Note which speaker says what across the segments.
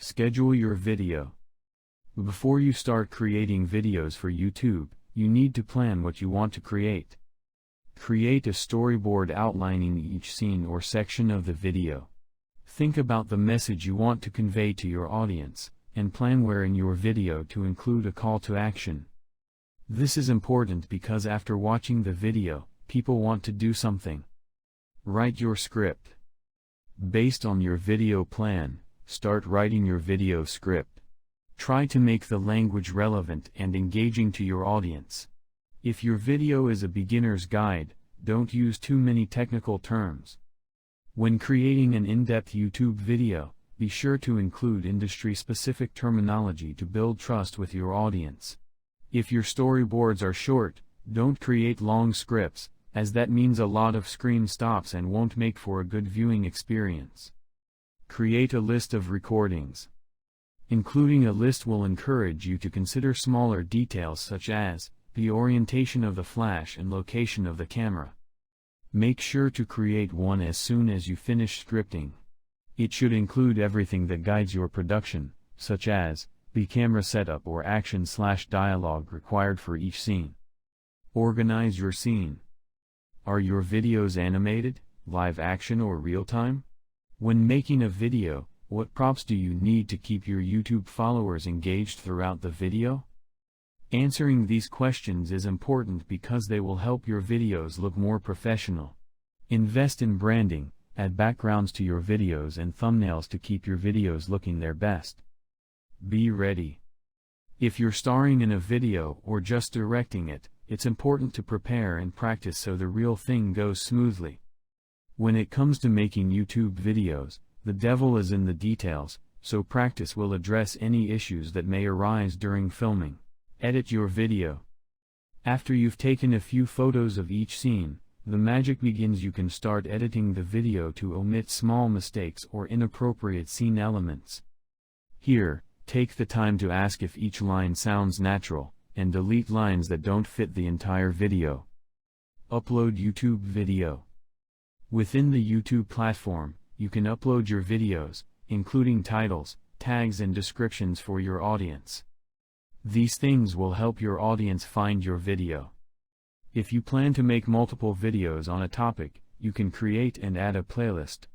Speaker 1: Schedule your video. Before you start creating videos for YouTube, you need to plan what you want to create. Create a storyboard outlining each scene or section of the video. Think about the message you want to convey to your audience, and plan where in your video to include a call to action. This is important because after watching the video, people want to do something. Write your script. Based on your video plan, start writing your video script. Try to make the language relevant and engaging to your audience. If your video is a beginner's guide, don't use too many technical terms. When creating an in-depth YouTube video, be sure to include industry-specific terminology to build trust with your audience. If your storyboards are short, don't create long scripts, as that means a lot of screen stops and won't make for a good viewing experience. Create a list of recordings. Including a list will encourage you to consider smaller details such as the orientation of the flash and location of the camera. Make sure to create one as soon as you finish scripting. It should include everything that guides your production, such as the camera setup or action/dialogue required for each scene. Organize your scene. Are your videos animated, live action or real-time? When making a video, what props do you need to keep your YouTube followers engaged throughout the video? Answering these questions is important because they will help your videos look more professional. Invest in branding, add backgrounds to your videos and thumbnails to keep your videos looking their best. Be ready. If you're starring in a video or just directing it, it's important to prepare and practice so the real thing goes smoothly. When it comes to making YouTube videos, the devil is in the details, so practice will address any issues that may arise during filming. Edit your video. After you've taken a few photos of each scene, the magic begins. You can start editing the video to omit small mistakes or inappropriate scene elements. Here, take the time to ask if each line sounds natural, and delete lines that don't fit the entire video. Upload YouTube video. Within the YouTube platform, you can upload your videos, including titles, tags and descriptions for your audience. These things will help your audience find your video. If you plan to make multiple videos on a topic, you can create and add a playlist.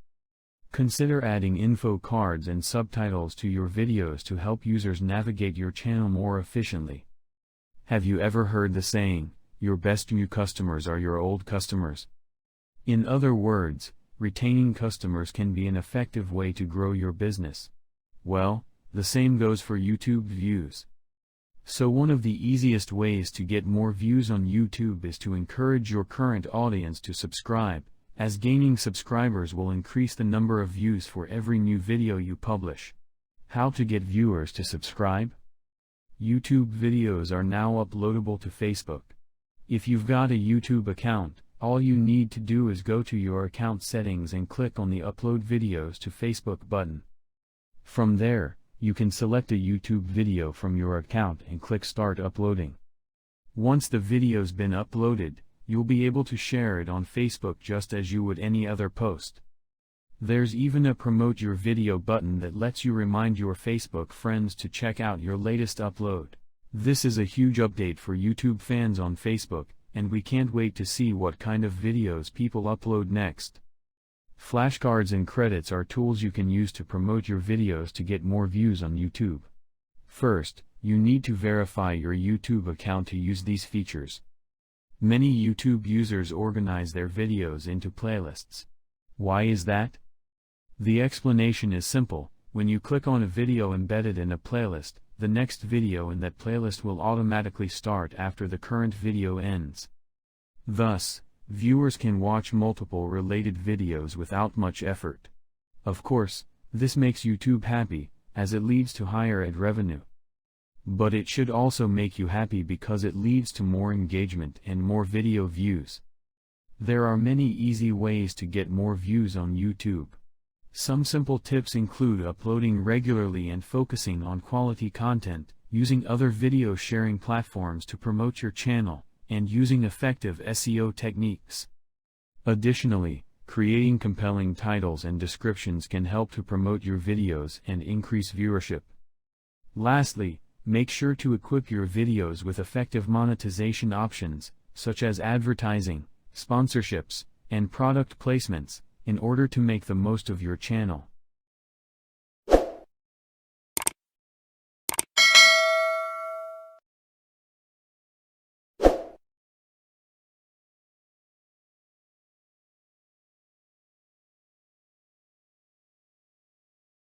Speaker 1: Consider adding info cards and subtitles to your videos to help users navigate your channel more efficiently. Have you ever heard the saying, your best new customers are your old customers? In other words, retaining customers can be an effective way to grow your business. Well, the same goes for YouTube views. So one of the easiest ways to get more views on YouTube is to encourage your current audience to subscribe, as gaining subscribers will increase the number of views for every new video you publish. How to get viewers to subscribe? YouTube videos are now uploadable to Facebook. If you've got a YouTube account, all you need to do is go to your account settings and click on the Upload Videos to Facebook button. From there, you can select a YouTube video from your account and click Start Uploading. Once the video's been uploaded, you'll be able to share it on Facebook just as you would any other post. There's even a Promote Your Video button that lets you remind your Facebook friends to check out your latest upload. This is a huge update for YouTube fans on Facebook, and we can't wait to see what kind of videos people upload next. Flashcards and credits are tools you can use to promote your videos to get more views on YouTube. First, you need to verify your YouTube account to use these features. Many YouTube users organize their videos into playlists. Why is that? The explanation is simple. When you click on a video embedded in a playlist, the next video in that playlist will automatically start after the current video ends. Thus, viewers can watch multiple related videos without much effort. Of course, this makes YouTube happy, as it leads to higher ad revenue. But it should also make you happy because it leads to more engagement and more video views. There are many easy ways to get more views on YouTube. Some simple tips include uploading regularly and focusing on quality content, using other video sharing platforms to promote your channel, and using effective SEO techniques. Additionally, Creating compelling titles and descriptions can help to promote your videos and increase viewership. Lastly, make sure to equip your videos with effective monetization options, such as advertising, sponsorships, and product placements, in order to make the most of your channel.